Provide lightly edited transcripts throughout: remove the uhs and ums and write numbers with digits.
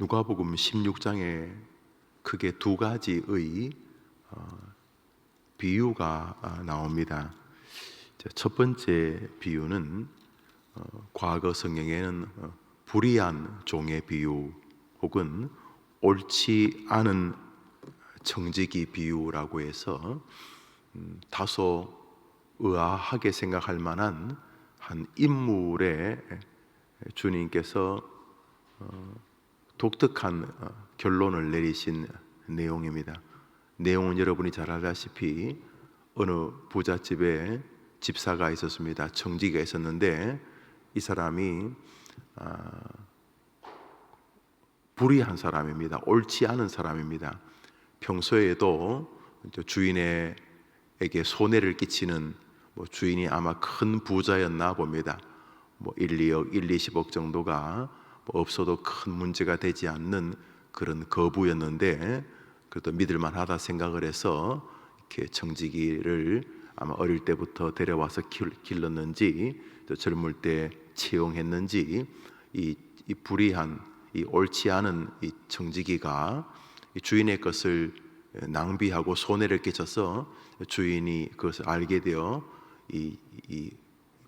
누가복음 16장에 크게 두 가지의 비유가 나옵니다. 첫 번째 비유는 과거 성경에는 불의한 종의 비유 혹은 옳지 않은 청지기 비유라고 해서 다소 의아하게 생각할 만한 한 인물에 주님께서 독특한 결론을 내리신 내용입니다. 내용은 여러분이 잘 알다시피 어느 부잣집에 집사가 있었습니다. 청지기가 있었는데 이 사람이 불의한 사람입니다. 옳지 않은 사람입니다. 평소에도 주인에게 손해를 끼치는 주인이 아마 큰 부자였나 봅니다. 1, 2억, 1, 20억 정도가 없어도 큰 문제가 되지 않는 그런 거부였는데 그래도 믿을만하다 생각을 해서 이렇게 청지기를 아마 어릴 때부터 데려와서 길렀는지 또 젊을 때 채용했는지 이 불의한 이 옳지 않은 이 청지기가 이 주인의 것을 낭비하고 손해를 끼쳐서 주인이 그것을 알게 되어 이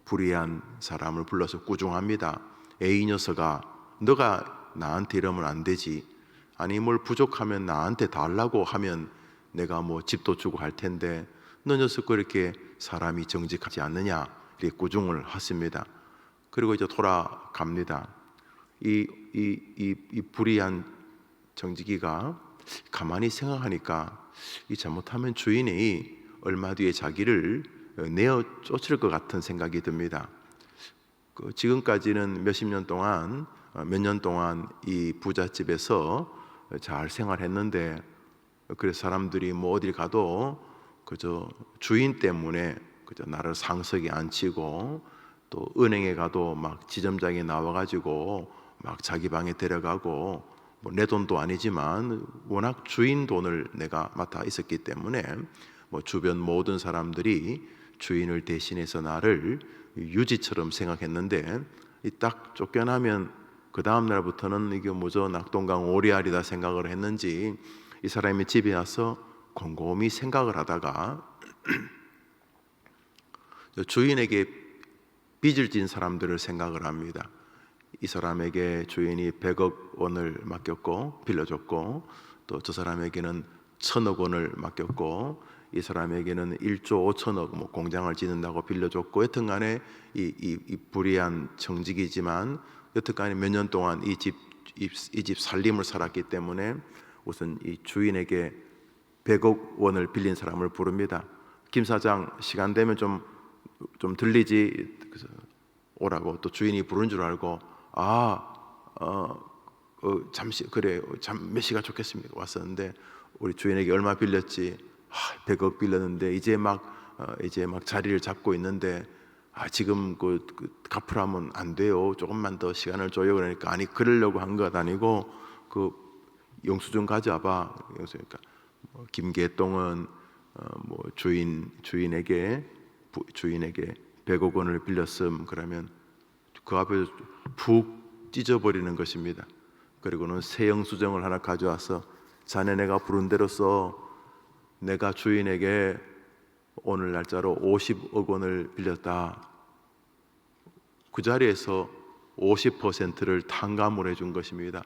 불의한 사람을 불러서 꾸중합니다. 에이 녀석아, 너가 나한테 이러면 안 되지. 아니 뭘 부족하면 나한테 달라고 하면 내가 집도 주고 할 텐데 너 녀석 그렇게 사람이 정직하지 않느냐 이렇게 꾸중을 하십니다. 그리고 이제 돌아갑니다. 이 불의한 정직이가 가만히 생각하니까 이 잘못하면 주인이 얼마 뒤에 자기를 내어 쫓을 것 같은 생각이 듭니다. 지금까지는 몇십 년 동안 몇 년 동안 이 부잣집에서 잘 생활했는데 그래서 사람들이 어딜 가도 그저 주인 때문에 그저 나를 상석에 앉히고 또 은행에 가도 막 지점장이 나와가지고 막 자기 방에 데려가고 내 돈도 아니지만 워낙 주인 돈을 내가 맡아 있었기 때문에 주변 모든 사람들이 주인을 대신해서 나를 유지처럼 생각했는데 이 딱 쫓겨나면 그 다음 날부터는 이게 뭐죠 낙동강 오리알이다 생각을 했는지 이 사람이 집에 와서 곰곰이 생각을 하다가 주인에게 빚을 진 사람들을 생각을 합니다. 이 사람에게 주인이 100억 원을 맡겼고 빌려줬고 또 저 사람에게는 1000억 원을 맡겼고 이 사람에게는 1조 5천억 공장을 짓는다고 빌려줬고 여튼간에 이 불의한 청직이지만 여튼간에 몇 년 동안 이 집 살림을 살았기 때문에 우선 이 주인에게 100억 원을 빌린 사람을 부릅니다. 김 사장 시간 되면 좀 들리지 오라고 또 주인이 부른 줄 알고 잠시 그래 몇 시가 좋겠습니까 왔었는데 우리 주인에게 얼마 빌렸지 100억 빌렸는데 이제 막 자리를 잡고 있는데 지금 그 갚으라면 안 돼요. 조금만 더 시간을 줘요. 그러니까 아니 그러려고 한 것 아니고 그 영수증 가져와봐. 그러니까 김계동은 주인에게 100억 원을 빌렸음. 그러면 그 앞에 푹 찢어버리는 것입니다. 그리고는 새 영수증을 하나 가져와서 자네 내가 부른 대로 써. 내가 주인에게 오늘 날짜로 50억 원을 빌렸다. 그 자리에서 50%를 탕감을 해준 것입니다.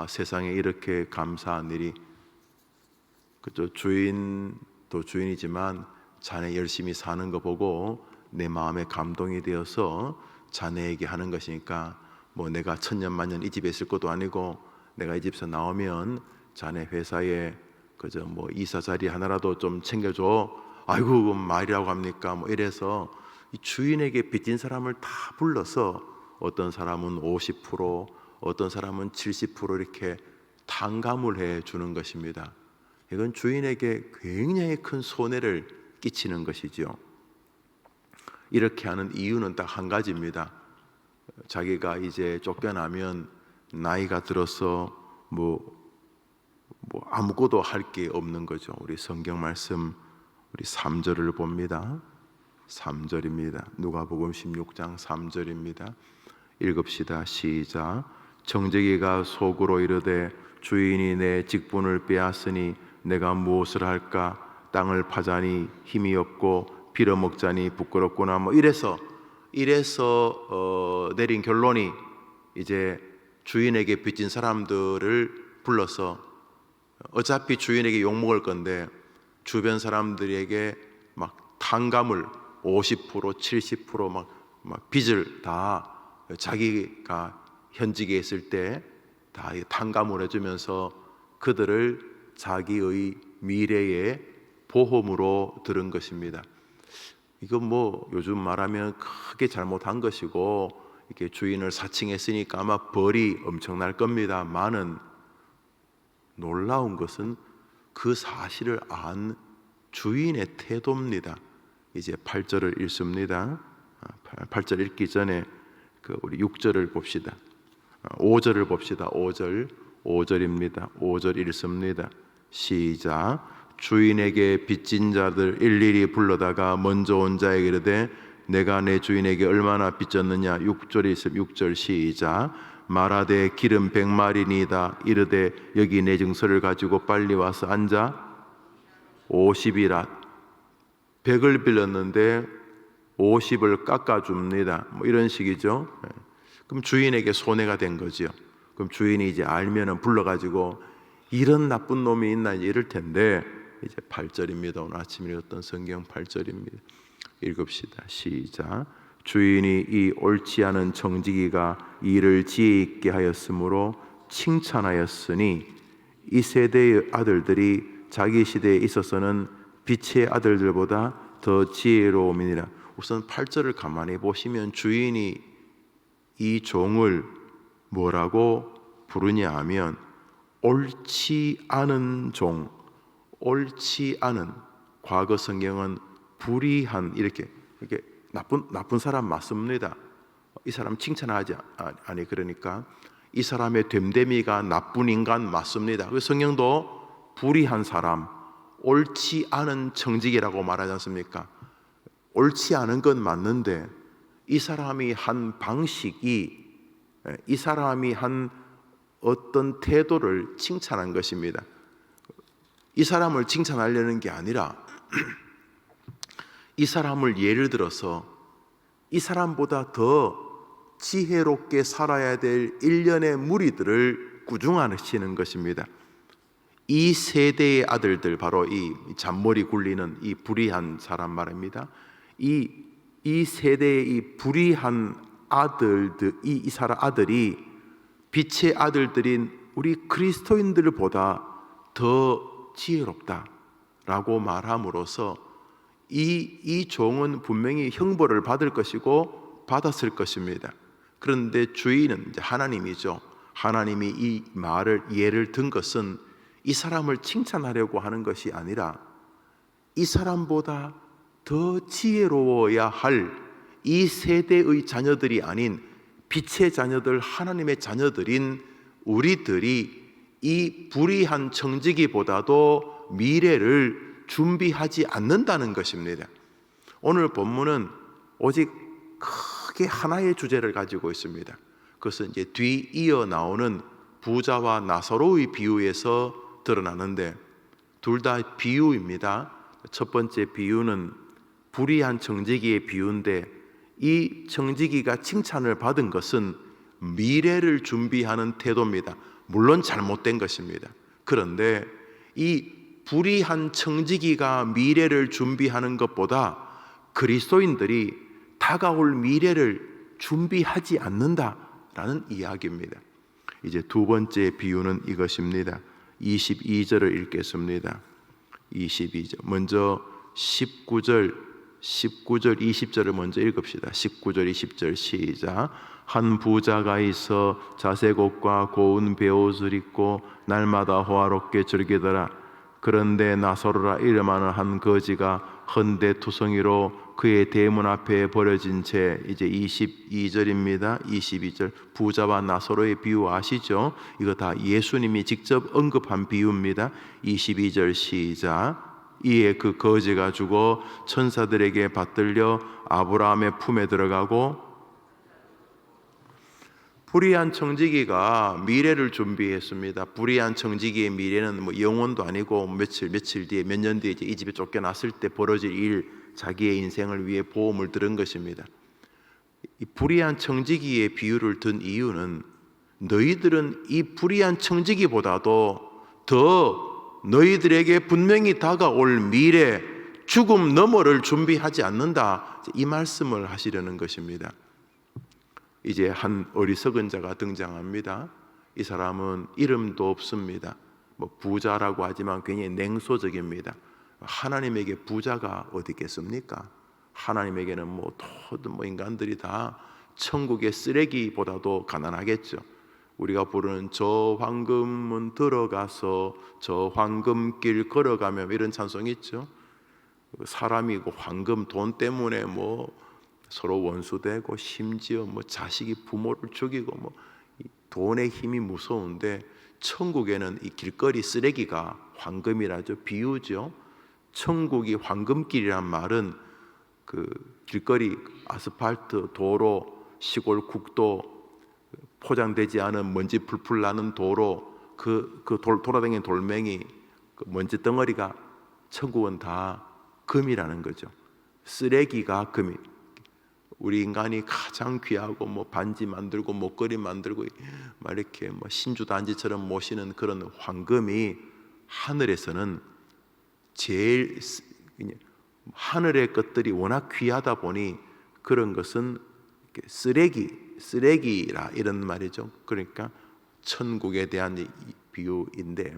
세상에 이렇게 감사한 일이 그저 주인도 주인이지만 자네 열심히 사는 거 보고 내 마음에 감동이 되어서 자네에게 하는 것이니까 내가 천년만년 이 집에 있을 것도 아니고 내가 이 집에서 나오면 자네 회사에 그저 이사 자리 하나라도 좀 챙겨줘. 아이고 말이라고 합니까? 이래서 이 주인에게 빚진 사람을 다 불러서 어떤 사람은 50%, 어떤 사람은 70% 이렇게 탕감을 해 주는 것입니다. 이건 주인에게 굉장히 큰 손해를 끼치는 것이죠. 이렇게 하는 이유는 딱 한 가지입니다. 자기가 이제 쫓겨나면 나이가 들어서 아무것도 할 게 없는 거죠. 우리 성경 말씀 우리 3절을 봅니다. 3절입니다. 누가복음 16장 3절입니다. 읽읍시다. 시작. 청지기가 속으로 이르되 주인이 내 직분을 빼앗으니 내가 무엇을 할까? 땅을 파자니 힘이 없고 빌어먹자니 부끄럽구나. 뭐 이래서 내린 결론이 이제 주인에게 빚진 사람들을 불러서 어차피 주인에게 욕먹을 건데 주변 사람들에게 막 탕감을 50% 70% 빚을 다 자기가 현직에 있을 때 다 탕감을 해주면서 그들을 자기의 미래의 보험으로 들은 것입니다. 이건 뭐 요즘 말하면 크게 잘못한 것이고 이렇게 주인을 사칭했으니까 아마 벌이 엄청날 겁니다만은 놀라운 것은 그 사실을 안 주인의 태도입니다. 이제 8절을 읽습니다. 8절 읽기 전에 우리 6절을 봅시다. 5절을 봅시다. 5절입니다. 5절 읽습니다. 시작. 주인에게 빚진 자들 일일이 불러다가 먼저 온 자에게 이르되 내가 내 주인에게 얼마나 빚졌느냐. 6절이 있으면 6절 시작. 말하되 기름 100마리니이다. 이르되 여기 내 증서를 가지고 빨리 와서 앉아. 50이라. 100을 빌렸는데 50을 깎아줍니다. 뭐 이런 식이죠. 그럼 주인에게 손해가 된 거죠. 그럼 주인이 이제 알면은 불러가지고 이런 나쁜 놈이 있나 이럴 텐데 이제 8절입니다. 오늘 아침에 읽었던 성경 8절입니다. 읽읍시다. 시작. 주인이 이 옳지 않은 청지기가 일을 지혜 있게 하였으므로 칭찬하였으니 이 세대의 아들들이 자기 시대에 있어서는 빛의 아들들보다 더 지혜로움이니라. 우선 8절을 가만히 보시면 주인이 이 종을 뭐라고 부르냐 하면 옳지 않은 종, 옳지 않은, 과거 성경은 불의한, 이렇게 나쁜 사람 맞습니다. 이 사람 칭찬하지 아니, 그러니까 이 사람의 됨됨이가 나쁜 인간 맞습니다. 그 성경도 불의한 사람, 옳지 않은 청지기라고 말하지 않습니까? 옳지 않은 건 맞는데 이 사람이 한 방식이, 이 사람이 한 어떤 태도를 칭찬한 것입니다. 이 사람을 칭찬하려는 게 아니라 이 사람을 예를 들어서 이 사람보다 더 지혜롭게 살아야 될 일련의 무리들을 꾸중하시는 것입니다. 이 세대의 아들들, 바로 이 잔머리 굴리는 이 불의한 사람 말입니다. 이 세대의 이 불의한 아들들, 이 사람 아들이 빛의 아들들인 우리 그리스도인들보다 더 지혜롭다라고 말함으로써 이 종은 분명히 형벌을 받을 것이고 받았을 것입니다. 그런데 주인은 이제 하나님이죠. 하나님이 이 말을, 예를 든 것은 이 사람을 칭찬하려고 하는 것이 아니라 이 사람보다 더 지혜로워야 할 이 세대의 자녀들이 아닌 빛의 자녀들, 하나님의 자녀들인 우리들이 이 불의한 청지기보다도 미래를 준비하지 않는다는 것입니다. 오늘 본문은 오직 크게 하나의 주제를 가지고 있습니다. 그것은 이제 뒤이어 나오는 부자와 나사로의 비유에서 드러나는데 둘 다 비유입니다. 첫 번째 비유는 불의한 청지기의 비유인데 이 청지기가 칭찬을 받은 것은 미래를 준비하는 태도입니다. 물론 잘못된 것입니다. 그런데 이 불의한 청지기가 미래를 준비하는 것보다 그리스도인들이 다가올 미래를 준비하지 않는다라는 이야기입니다. 이제 두 번째 비유는 이것입니다. 22절을 읽겠습니다. 22절. 먼저 19절, 20절을 먼저 읽읍시다. 19절, 20절 시작. 한 부자가 있어 자색 옷과 고운 베옷을 입고 날마다 호화롭게 즐기더라. 그런데 나사로라 이름하는 한 거지가 헌데투성이로 그의 대문 앞에 버려진 채, 이제 22절입니다. 22절. 부자와 나사로의 비유 아시죠? 이거 다 예수님이 직접 언급한 비유입니다. 22절 시작. 이에 그 거지가 죽어 천사들에게 받들려 아브라함의 품에 들어가고, 불의한 청지기가 미래를 준비했습니다. 불의한 청지기의 미래는 뭐 영원도 아니고 며칠 뒤에 몇 년 뒤에 이제 이 집에 쫓겨났을 때 벌어질 일, 자기의 인생을 위해 보험을 들은 것입니다. 이 불의한 청지기의 비유를 든 이유는 너희들은 이 불의한 청지기보다도 더 너희들에게 분명히 다가올 미래, 죽음 너머를 준비하지 않는다, 이 말씀을 하시려는 것입니다. 이제 한 어리석은 자가 등장합니다. 이 사람은 이름도 없습니다. 뭐 부자라고 하지만 굉장히 냉소적입니다. 하나님에게 부자가 어디 있겠습니까? 하나님에게는 모든 인간들이 다 천국의 쓰레기보다도 가난하겠죠. 우리가 부르는 저 황금은 들어가서 저 황금길 걸어가며, 이런 찬송이 있죠. 사람이 황금, 돈 때문에 서로 원수되고, 심지어 자식이 부모를 죽이고, 돈의 힘이 무서운데, 천국에는 이 길거리 쓰레기가 황금이라죠. 비유죠. 천국이 황금길이란 말은 그 길거리, 아스팔트, 도로, 시골 국도, 포장되지 않은 먼지 풀풀 나는 도로, 돌아다니는 돌멩이, 그 먼지 덩어리가 천국은 다 금이라는 거죠. 쓰레기가 금이. 우리 인간이 가장 귀하고 반지 만들고 목걸이 만들고 이렇게 신주 단지처럼 모시는 그런 황금이 하늘에서는 제일, 하늘의 것들이 워낙 귀하다 보니 그런 것은 쓰레기라, 이런 말이죠. 그러니까 천국에 대한 비유인데,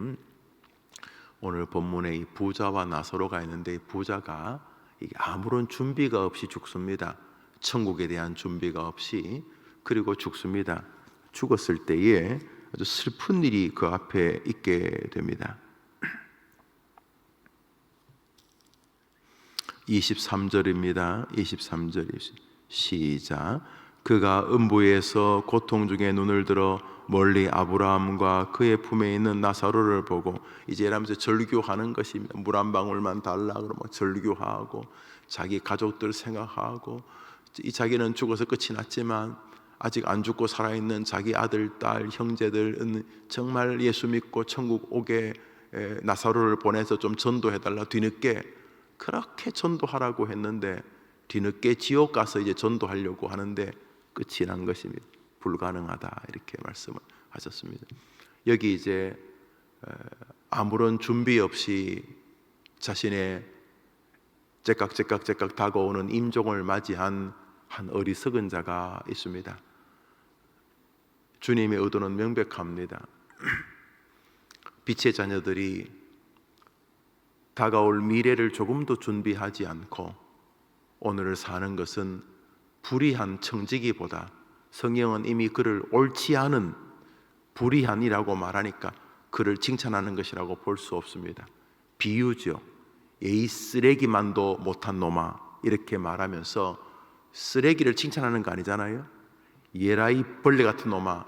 오늘 본문에 이 부자와 나사로가 있는데, 이 부자가 아무런 준비가 없이 죽습니다. 천국에 대한 준비가 없이. 그리고 죽습니다. 죽었을 때에 아주 슬픈 일이 그 앞에 있게 됩니다. 23절입니다. 23절 시작. 그가 음부에서 고통 중에 눈을 들어 멀리 아브라함과 그의 품에 있는 나사로를 보고, 이제 이러면서 절규하는 것입니다. 물 한 방울만 달라 그러면 절규하고, 자기 가족들 생각하고, 이 자기는 죽어서 끝이 났지만 아직 안 죽고 살아있는 자기 아들, 딸, 형제들은 정말 예수 믿고 천국 오게 나사로를 보내서 좀 전도해달라. 뒤늦게 그렇게 전도하라고 했는데, 뒤늦게 지옥 가서 이제 전도하려고 하는데 끝이 난 것입니다. 불가능하다, 이렇게 말씀을 하셨습니다. 여기 이제 아무런 준비 없이 자신의 째깍째깍 다가오는 임종을 맞이한 한 어리석은 자가 있습니다. 주님의 의도는 명백합니다. 빛의 자녀들이 다가올 미래를 조금도 준비하지 않고 오늘을 사는 것은 불의한 청지기보다, 성경은 이미 그를 옳지 않은, 불의한이라고 말하니까 그를 칭찬하는 것이라고 볼 수 없습니다. 비유죠. 에이 쓰레기만도 못한 놈아, 이렇게 말하면서 쓰레기를 칭찬하는 거 아니잖아요. 예라이 벌레 같은 놈아,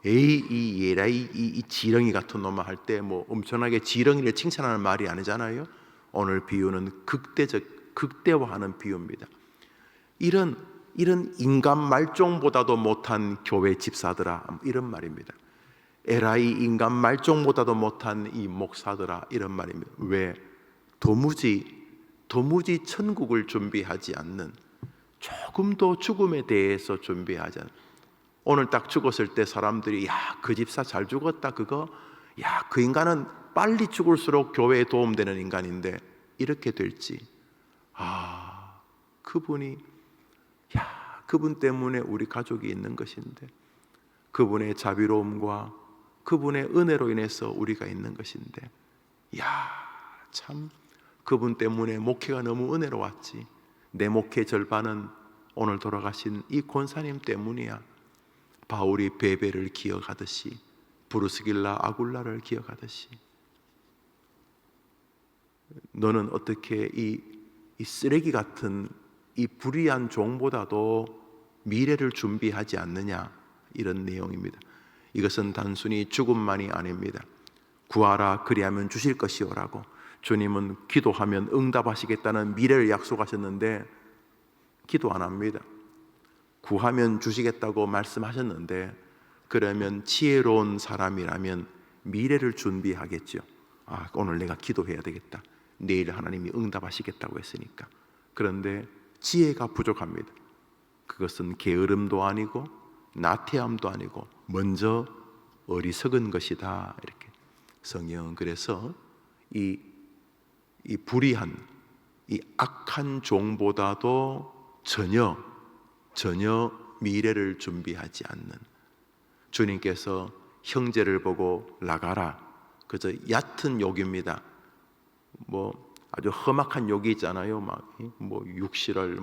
에이 이 예라이 이 지렁이 같은 놈아 할 때 엄청나게 지렁이를 칭찬하는 말이 아니잖아요. 오늘 비유는 극대화하는 비유입니다. 이런 인간 말종보다도 못한 교회 집사들아, 이런 말입니다. 에라이 인간 말종보다도 못한 이 목사들아, 이런 말입니다. 왜? 도무지 천국을 준비하지 않는, 조금도 죽음에 대해서 준비하지 않는. 오늘 딱 죽었을 때 사람들이, 야, 그 집사 잘 죽었다, 그거, 야, 그 인간은 빨리 죽을수록 교회에 도움되는 인간인데 이렇게 될지, 그분 때문에 우리 가족이 있는 것인데, 그분의 자비로움과 그분의 은혜로 인해서 우리가 있는 것인데, 참 그분 때문에 목회가 너무 은혜로웠지. 내 목회 절반은 오늘 돌아가신 이 권사님 때문이야. 바울이 베베를 기억하듯이, 브루스길라 아굴라를 기억하듯이, 너는 어떻게 이 쓰레기 같은 이 불의한 종보다도 미래를 준비하지 않느냐, 이런 내용입니다. 이것은 단순히 죽음만이 아닙니다. 구하라 그리하면 주실 것이오라고, 주님은 기도하면 응답하시겠다는 미래를 약속하셨는데 기도 안 합니다. 구하면 주시겠다고 말씀하셨는데 그러면 지혜로운 사람이라면 미래를 준비하겠죠. 오늘 내가 기도해야 되겠다. 내일 하나님이 응답하시겠다고 했으니까. 그런데 지혜가 부족합니다. 그것은 게으름도 아니고 나태함도 아니고 먼저 어리석은 것이다. 이렇게 성경은 그래서 이 불의한, 이 악한 종보다도 전혀 미래를 준비하지 않는, 주님께서 형제를 보고 나가라, 그저 얕은 욕입니다. 아주 험악한 욕이 있잖아요. 육실을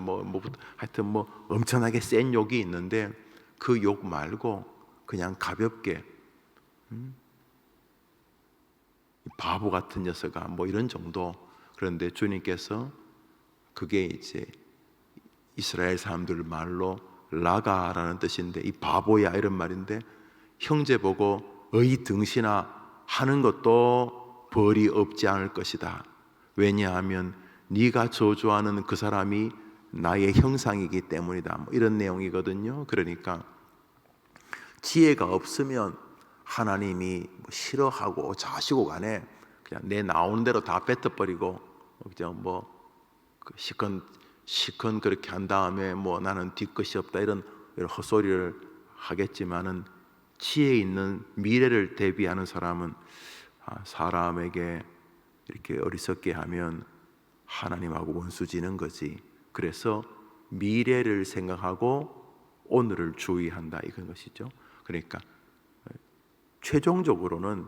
하여튼 엄청나게 센 욕이 있는데 그 욕 말고 그냥 가볍게 바보 같은 녀석아 이런 정도. 그런데 주님께서 그게 이제 이스라엘 사람들 말로 라가라는 뜻인데 이 바보야 이런 말인데, 형제 보고 어이 등신아 하는 것도 벌이 없지 않을 것이다. 왜냐하면 네가 저주하는 그 사람이 나의 형상이기 때문이다. 이런 내용이거든요. 그러니까 지혜가 없으면 하나님이 싫어하고 자시고 간에 그냥 내 나오는 대로 다 뱉어버리고 그냥 시컨 그렇게 한 다음에 나는 뒤끝이 없다 이런 헛소리를 하겠지만은, 지혜 있는 미래를 대비하는 사람은 사람에게 이렇게 어리석게 하면 하나님하고 원수지는 거지. 그래서 미래를 생각하고 오늘을 주의한다 이건 것이죠. 그러니까 최종적으로는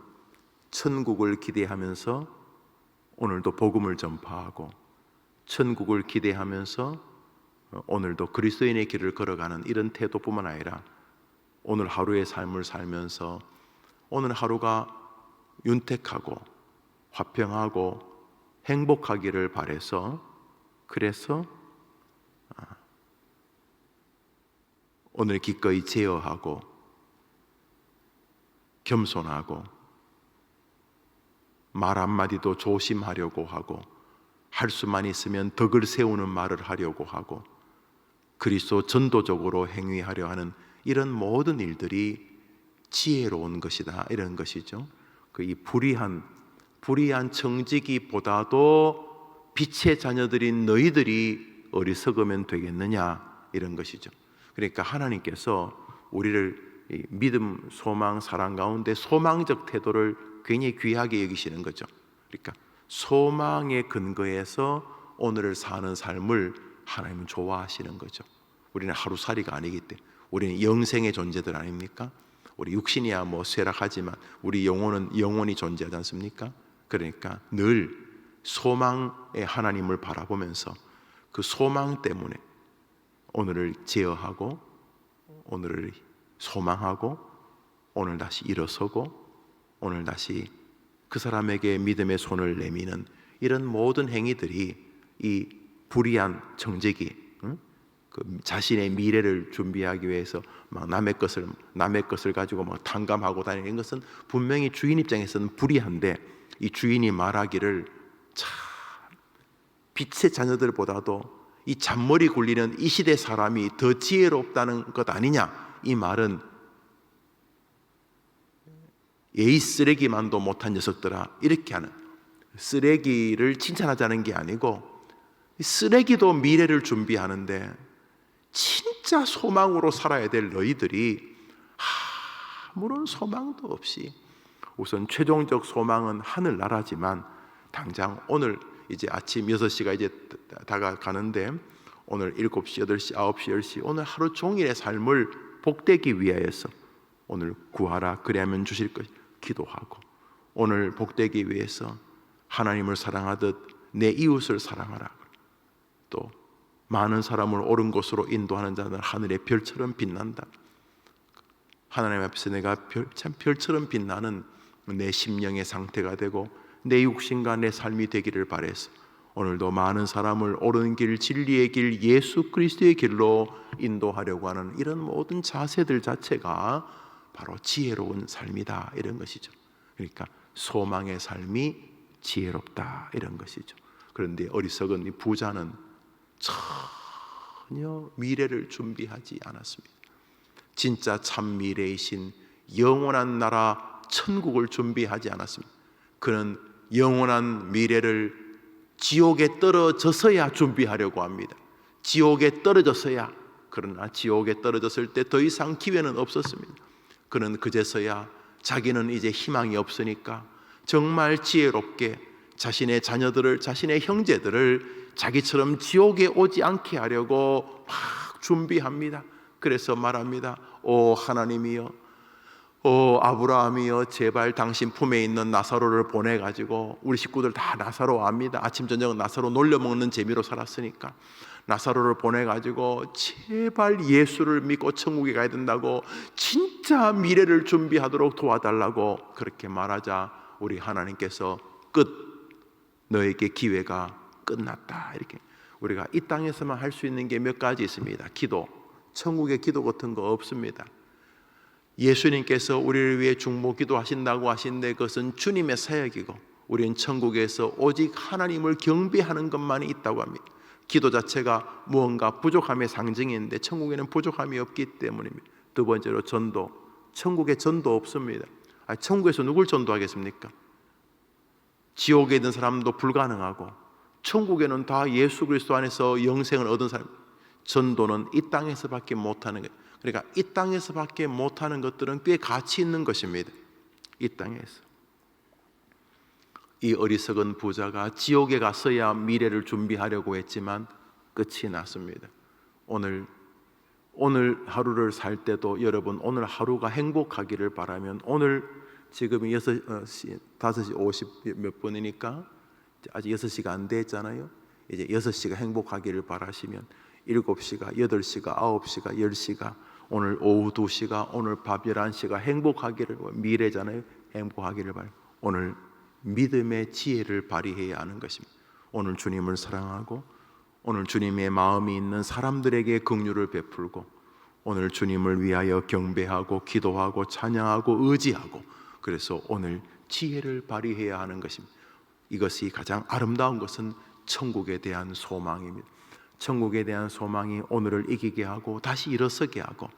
천국을 기대하면서 오늘도 복음을 전파하고, 천국을 기대하면서 오늘도 그리스도인의 길을 걸어가는 이런 태도뿐만 아니라 오늘 하루의 삶을 살면서 오늘 하루가 윤택하고 화평하고 행복하기를 바라서, 그래서 오늘 기꺼이 제어하고 겸손하고 말 한마디도 조심하려고 하고, 할 수만 있으면 덕을 세우는 말을 하려고 하고 그리스도 전도적으로 행위하려 하는 이런 모든 일들이 지혜로운 것이다 이런 것이죠. 이 불의한 청지기보다도 빛의 자녀들인 너희들이 어리석으면 되겠느냐 이런 것이죠. 그러니까 하나님께서 우리를 믿음, 소망, 사랑 가운데 소망적 태도를 굉장히 귀하게 여기시는 거죠. 그러니까 소망의 근거에서 오늘을 사는 삶을 하나님은 좋아하시는 거죠. 우리는 하루살이가 아니기 때문에, 우리는 영생의 존재들 아닙니까? 우리 육신이야 쇠락하지만 우리 영혼은 영원히 존재하지 않습니까? 그러니까 늘 소망의 하나님을 바라보면서 그 소망 때문에 오늘을 제어하고 오늘을 소망하고 오늘 다시 일어서고 오늘 다시 그 사람에게 믿음의 손을 내미는 이런 모든 행위들이 이 불의한 청지기, 그 자신의 미래를 준비하기 위해서 막 남의 것을 가지고 막 탕감하고 다니는 것은 분명히 주인 입장에서는 불의한데, 이 주인이 말하기를 참 빛의 자녀들보다도 이 잔머리 굴리는 이 시대 사람이 더 지혜롭다는 것 아니냐, 이 말은 예의 쓰레기만도 못한 녀석들아 이렇게 하는, 쓰레기를 칭찬하자는 게 아니고 쓰레기도 미래를 준비하는데 진짜 소망으로 살아야 될 너희들이 아무런 소망도 없이, 우선 최종적 소망은 하늘나라지만 당장 오늘 이제 아침 6시가 이제 다가가는데 오늘 7시, 8시, 9시, 10시 오늘 하루 종일의 삶을 복되기 위하여서 오늘 구하라 그리하면 주실 것 기도하고, 오늘 복되기 위해서 하나님을 사랑하듯 내 이웃을 사랑하라, 또 많은 사람을 옳은 곳으로 인도하는 자는 하늘의 별처럼 빛난다. 하나님 앞에서 내가 참 별처럼 빛나는 내 심령의 상태가 되고 내 육신과 내 삶이 되기를 바라서 오늘도 많은 사람을 옳은 길, 진리의 길, 예수 그리스도의 길로 인도하려고 하는 이런 모든 자세들 자체가 바로 지혜로운 삶이다 이런 것이죠. 그러니까 소망의 삶이 지혜롭다 이런 것이죠. 그런데 어리석은 이 부자는 전혀 미래를 준비하지 않았습니다. 진짜 참 미래이신 영원한 나라 천국을 준비하지 않았습니다. 그는 영원한 미래를 지옥에 떨어져서야 준비하려고 합니다. 지옥에 떨어져서야. 그러나 지옥에 떨어졌을 때 더 이상 기회는 없었습니다. 그는 그제서야 자기는 이제 희망이 없으니까 정말 지혜롭게 자신의 자녀들을, 자신의 형제들을 자기처럼 지옥에 오지 않게 하려고 막 준비합니다. 그래서 말합니다. 오 하나님이여, 오 아브라함이여, 제발 당신 품에 있는 나사로를 보내가지고, 우리 식구들 다 나사로 압니다. 아침 저녁 나사로 놀려먹는 재미로 살았으니까 나사로를 보내가지고 제발 예수를 믿고 천국에 가야 된다고, 진짜 미래를 준비하도록 도와달라고 그렇게 말하자 우리 하나님께서 끝, 너에게 기회가 끝났다. 이렇게 우리가 이 땅에서만 할 수 있는 게 몇 가지 있습니다. 기도, 천국의 기도 같은 거 없습니다. 예수님께서 우리를 위해 중보 기도하신다고 하시는데 그것은 주님의 사역이고, 우리는 천국에서 오직 하나님을 경배하는 것만이 있다고 합니다. 기도 자체가 무언가 부족함의 상징인데 천국에는 부족함이 없기 때문입니다. 두 번째로 전도, 천국에 전도 없습니다. 천국에서 누굴 전도하겠습니까? 지옥에 있는 사람도 불가능하고, 천국에는 다 예수 그리스도 안에서 영생을 얻은 사람. 전도는 이 땅에서밖에 못하는 거예요. 그러니까 이 땅에서밖에 못하는 것들은 꽤 가치 있는 것입니다. 이 땅에서. 이 어리석은 부자가 지옥에 갔어야 미래를 준비하려고 했지만 끝이 났습니다. 오늘 하루를 살 때도 여러분, 오늘 하루가 행복하기를 바라면, 오늘 지금이 5시 50 몇 분이니까 아직 6시가 안 됐잖아요. 이제 6시가 행복하기를 바라시면 7시가, 8시가, 9시가, 10시가, 오늘 오후 2시가, 오늘 밤 11시가 행복하기를, 미래잖아요. 행복하기를 바라요. 오늘 믿음의 지혜를 발휘해야 하는 것입니다. 오늘 주님을 사랑하고, 오늘 주님의 마음이 있는 사람들에게 긍휼을 베풀고, 오늘 주님을 위하여 경배하고 기도하고 찬양하고 의지하고, 그래서 오늘 지혜를 발휘해야 하는 것입니다. 이것이 가장 아름다운 것은 천국에 대한 소망입니다. 천국에 대한 소망이 오늘을 이기게 하고 다시 일어서게 하고,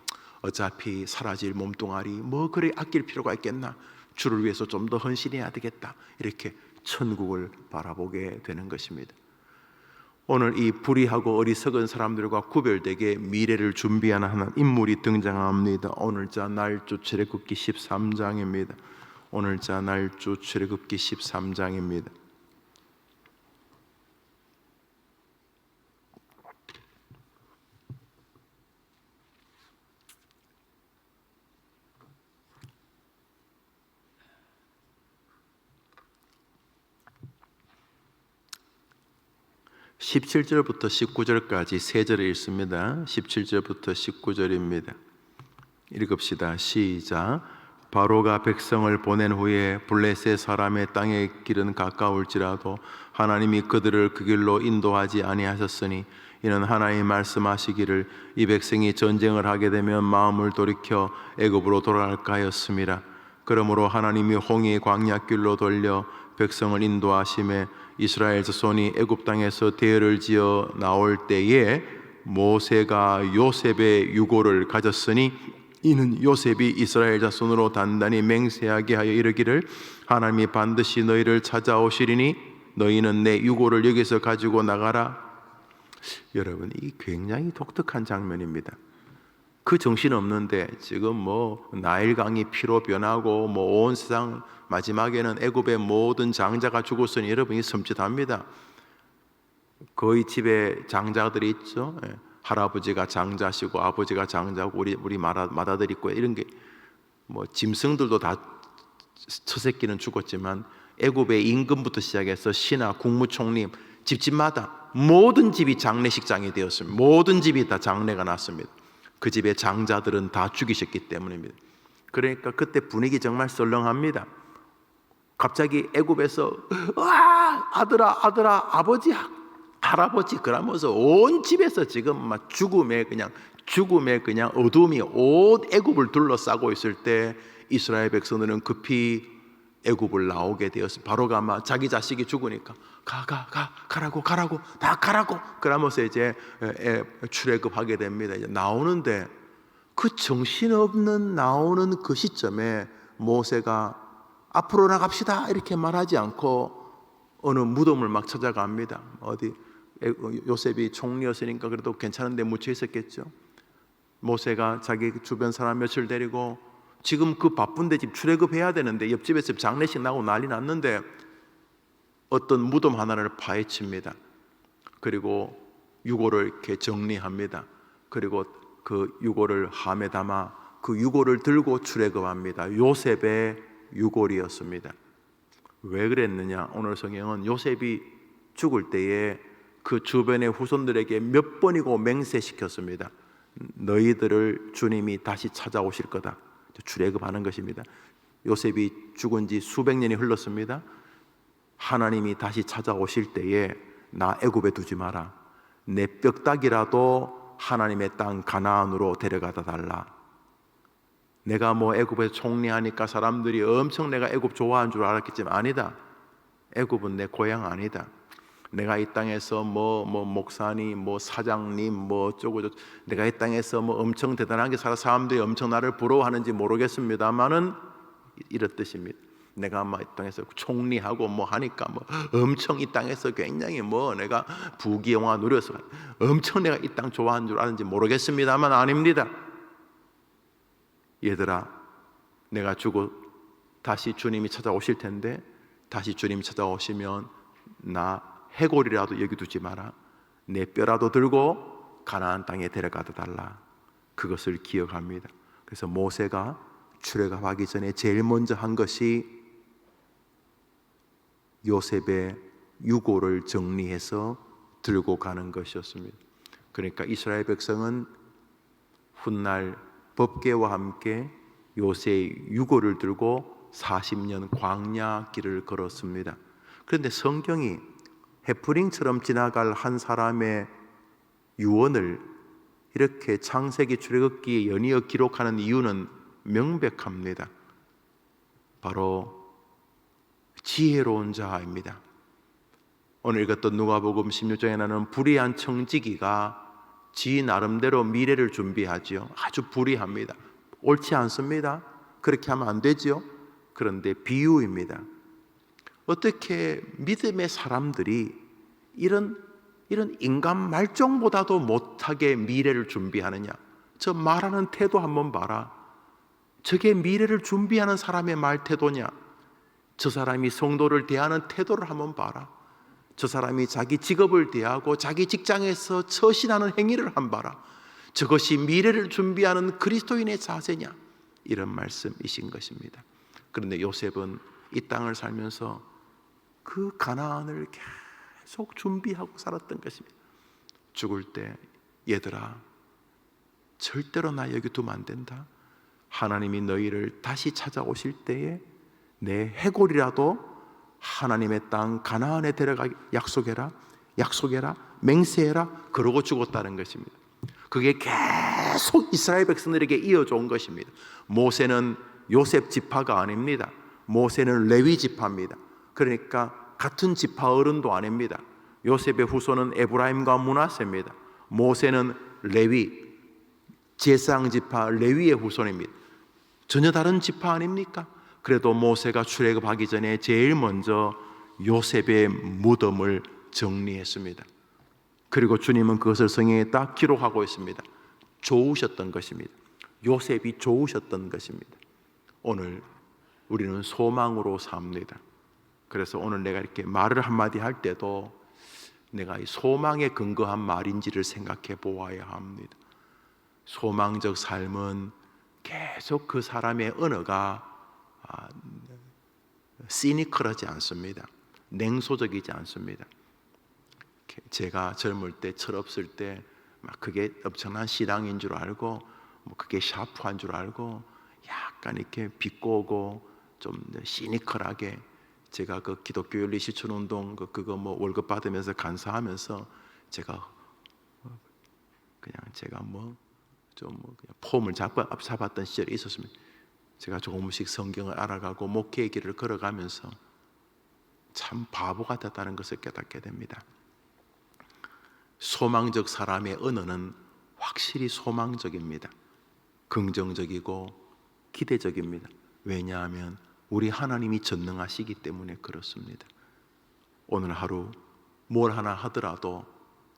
어차피 사라질 몸뚱아리 뭐 그래 아낄 필요가 있겠나, 주를 위해서 좀 더 헌신해야 되겠다, 이렇게 천국을 바라보게 되는 것입니다. 오늘 이 불의하고 어리석은 사람들과 구별되게 미래를 준비하는 한 인물이 등장합니다. 오늘자 날조 출애굽기 13장입니다. 오늘자 날조 출애굽기 13장입니다. 17절부터 19절까지 세 절을 읽습니다. 17절부터 19절입니다. 읽읍시다. 시작. 바로가 백성을 보낸 후에 블레셋 사람의 땅의 길은 가까울지라도 하나님이 그들을 그 길로 인도하지 아니하셨으니, 이는 하나님 말씀하시기를 이 백성이 전쟁을 하게 되면 마음을 돌이켜 애굽으로 돌아갈까 하였음이라. 그러므로 하나님이 홍해 광야길로 돌려 백성을 인도하심에 이스라엘 자손이 애굽 땅에서 대열을 지어 나올 때에 모세가 요셉의 유고를 가졌으니, 이는 요셉이 이스라엘 자손으로 단단히 맹세하게 하여 이르기를 하나님이 반드시 너희를 찾아오시리니 너희는 내 유고를 여기서 가지고 나가라. 여러분, 이 굉장히 독특한 장면입니다. 그 정신 없는데 지금 뭐 나일강이 피로 변하고 뭐 온 세상 마지막에는 애굽의 모든 장자가 죽었으니 여러분이 섬찟합니다. 거의 집에 장자들이 있죠. 할아버지가 장자시고 아버지가 장자고 우리 맏아들 있고, 이런 게 뭐 짐승들도 다 처새끼는 죽었지만 애굽의 임금부터 시작해서 신하, 국무총리, 집집마다 모든 집이 장례식장이 되었습니다. 모든 집이 다 장례가 났습니다. 그 집의 장자들은 다 죽이셨기 때문입니다. 그러니까 그때 분위기 정말 썰렁합니다. 갑자기 애굽에서 와 아들아 아버지 할아버지 그러면서 온 집에서 지금 막 죽음의 그냥 어둠이 온 애굽을 둘러싸고 있을 때 이스라엘 백성들은 급히 애굽을 나오게 되었습니다. 바로가 막 자기 자식이 죽으니까 가라고 다 가라고 그러면서 이제 출애굽하게 됩니다. 이제 나오는데 그 정신없는 나오는 그 시점에 모세가 앞으로 나갑시다 이렇게 말하지 않고 어느 무덤을 막 찾아갑니다. 어디 요셉이 총리였으니까 그래도 괜찮은데 묻혀 있었겠죠. 모세가 자기 주변 사람 며칠 데리고 지금 그 바쁜데 집 출애굽해야 되는데 옆집에서 장례식 나고 난리 났는데 어떤 무덤 하나를 파헤칩니다. 그리고 유골을 이렇게 정리합니다. 그리고 그 유골을 함에 담아 그 유골을 들고 출애굽합니다. 요셉의 유골이었습니다. 왜 그랬느냐? 오늘 성경은 요셉이 죽을 때에 그 주변의 후손들에게 몇 번이고 맹세시켰습니다. 너희들을 주님이 다시 찾아오실 거다. 출애굽하는 것입니다. 요셉이 죽은 지 수백 년이 흘렀습니다. 하나님이 다시 찾아오실 때에 나 애굽에 두지 마라. 내 뼈다귀라도 하나님의 땅 가나안으로 데려가다 달라. 내가 뭐 애굽에서 총리하니까 사람들이 엄청 내가 애굽 좋아하는 줄 알았겠지만 아니다. 애굽은 내 고향 아니다. 내가 이 땅에서 뭐 목사님, 뭐 사장님, 뭐 어쩌고 저쩌고 내가 이 땅에서 뭐 엄청 대단하게 살아 사람들이 엄청 나를 부러워하는지 모르겠습니다만은 이런 뜻입니다. 내가 막 이 땅에서 총리하고 뭐 하니까 뭐 엄청 이 땅에서 굉장히 뭐 내가 부귀영화 누려서 엄청 내가 이 땅 좋아하는 줄 아는지 모르겠습니다만 아닙니다. 얘들아, 내가 죽고 다시 주님이 찾아오실 텐데 다시 주님이 찾아오시면 나 해골이라도 여기 두지 마라. 내 뼈라도 들고 가나안 땅에 데려가다 달라. 그것을 기억합니다. 그래서 모세가 출애굽하기 전에 제일 먼저 한 것이 요셉의 유골을 정리해서 들고 가는 것이었습니다. 그러니까 이스라엘 백성은 훗날 법궤와 함께 요셉의 유골을 들고 40년 광야 길을 걸었습니다. 그런데 성경이 해프닝처럼 지나갈 한 사람의 유언을 이렇게 창세기 출애굽기에 연이어 기록하는 이유는 명백합니다. 바로 지혜로운 자입니다. 오늘 읽었던 누가복음 16장에 나는 불의한 청지기가 지 나름대로 미래를 준비하지요. 아주 불의합니다. 옳지 않습니다. 그렇게 하면 안 되지요. 그런데 비유입니다. 어떻게 믿음의 사람들이 이런 인간 말종보다도 못하게 미래를 준비하느냐? 저 말하는 태도 한번 봐라. 저게 미래를 준비하는 사람의 말 태도냐? 저 사람이 성도를 대하는 태도를 한번 봐라. 저 사람이 자기 직업을 대하고 자기 직장에서 처신하는 행위를 한번 봐라. 저것이 미래를 준비하는 그리스도인의 자세냐? 이런 말씀이신 것입니다. 그런데 요셉은 이 땅을 살면서 그 가나안을 계속 준비하고 살았던 것입니다. 죽을 때 얘들아 절대로 나 여기 두면 안 된다. 하나님이 너희를 다시 찾아오실 때에 내 해골이라도 하나님의 땅 가나안에 데려가 약속해라 맹세해라. 그러고 죽었다는 것입니다. 그게 계속 이스라엘 백성들에게 이어져 온 것입니다. 모세는 요셉 지파가 아닙니다. 모세는 레위 지파입니다. 그러니까 같은 지파 어른도 아닙니다. 요셉의 후손은 에브라임과 므낫세입니다. 모세는 레위 제사장 지파 레위의 후손입니다. 전혀 다른 지파 아닙니까? 그래도 모세가 출애굽하기 전에 제일 먼저 요셉의 무덤을 정리했습니다. 그리고 주님은 그것을 성경에 딱 기록하고 있습니다. 좋으셨던 것입니다. 요셉이 좋으셨던 것입니다. 오늘 우리는 소망으로 삽니다. 그래서 오늘 내가 이렇게 말을 한마디 할 때도 내가 이 소망에 근거한 말인지를 생각해 보아야 합니다. 소망적 삶은 계속 그 사람의 언어가 시니컬하지 않습니다. 냉소적이지 않습니다. 제가 젊을 때 철없을 때 막 그게 엄청난 신앙인 줄 알고 뭐 그게 샤프한 줄 알고 약간 이렇게 비꼬고 좀 시니컬하게 제가 그 기독교 윤리 실천 운동 그거 뭐 월급 받으면서 간사하면서 제가 그냥 폼을 잡았던 시절이 있었습니다. 제가 조금씩 성경을 알아가고 목회의 길을 걸어가면서 참 바보 같았다는 것을 깨닫게 됩니다. 소망적 사람의 언어는 확실히 소망적입니다. 긍정적이고 기대적입니다. 왜냐하면 우리 하나님이 전능하시기 때문에 그렇습니다. 오늘 하루 뭘 하나 하더라도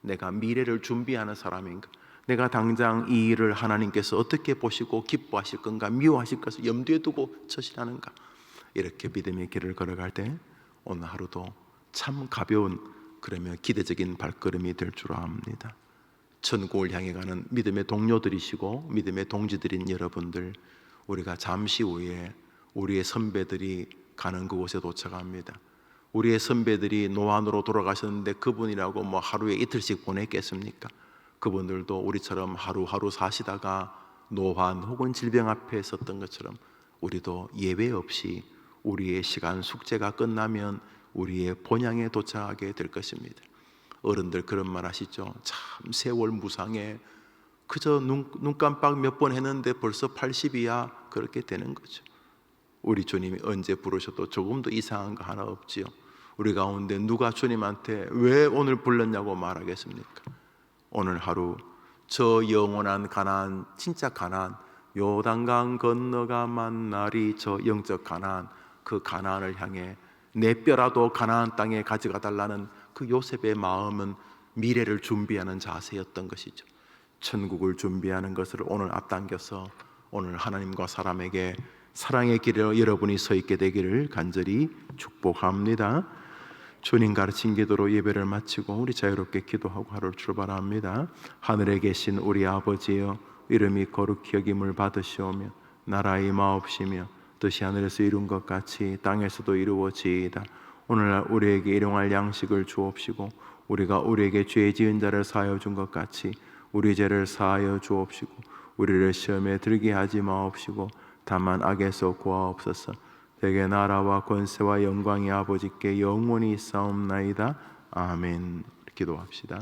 내가 미래를 준비하는 사람인가, 내가 당장 이 일을 하나님께서 어떻게 보시고 기뻐하실 건가, 미워하실 것을 염두에 두고 처신하는가, 이렇게 믿음의 길을 걸어갈 때 오늘 하루도 참 가벼운, 그러면 기대적인 발걸음이 될 줄 압니다. 천국을 향해 가는 믿음의 동료들이시고 믿음의 동지들인 여러분들, 우리가 잠시 후에 우리의 선배들이 가는 그곳에 도착합니다. 우리의 선배들이 노안으로 돌아가셨는데 그분이라고 뭐 하루에 이틀씩 보냈겠습니까? 그분들도 우리처럼 하루하루 사시다가 노환 혹은 질병 앞에 섰던 것처럼 우리도 예외 없이 우리의 시간 숙제가 끝나면 우리의 본향에 도착하게 될 것입니다. 어른들 그런 말 하시죠. 참 세월 무상해. 그저 눈 깜빡 몇 번 했는데 벌써 80이야. 그렇게 되는 거죠. 우리 주님이 언제 부르셔도 조금도 이상한 거 하나 없지요. 우리 가운데 누가 주님한테 왜 오늘 불렀냐고 말하겠습니까? 오늘 하루 저 영원한 가나안, 진짜 가나안, 요단강 건너가 만나리, 저 영적 가나안, 그 가나안을 향해 내 뼈라도 가나안 땅에 가져가 달라는 그 요셉의 마음은 미래를 준비하는 자세였던 것이죠. 천국을 준비하는 것을 오늘 앞당겨서 오늘 하나님과 사람에게 사랑의 길에 여러분이 서 있게 되기를 간절히 축복합니다. 주님 가르친 기도로 예배를 마치고 우리 자유롭게 기도하고 하루를 출발합니다. 하늘에 계신 우리 아버지여, 이름이 거룩히 여김을 받으시오며 나라의 마옵시며 뜻이 하늘에서 이룬 것 같이 땅에서도 이루어지이다. 오늘날 우리에게 일용할 양식을 주옵시고 우리가 우리에게 죄 지은 자를 사하여 준 것 같이 우리 죄를 사하여 주옵시고 우리를 시험에 들게 하지 마옵시고 다만 악에서 구하옵소서. 대개 나라와 권세와 영광이 아버지께 영원히 있사옵나이다. 아멘. 기도합시다.